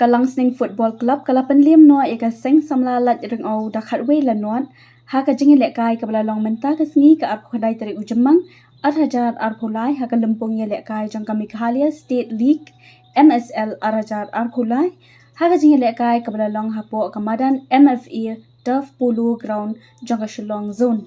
ka Langsning Football Club kala Pynliem no eka Seng Samla Laitryngew da khatwei lanuat ha ka Jingïalehkai ka belalong menta ka sengi ka arpo kedai teri ujemang 8,000 arpulai ha ka Lympung Jingïalehkai jang kami Kahalia State League MSL 8,000 arpulai ha ka Jingïalehkai ka belalong hapo kamadan MFE Turf Pulu Ground jang ka Shillong Zone.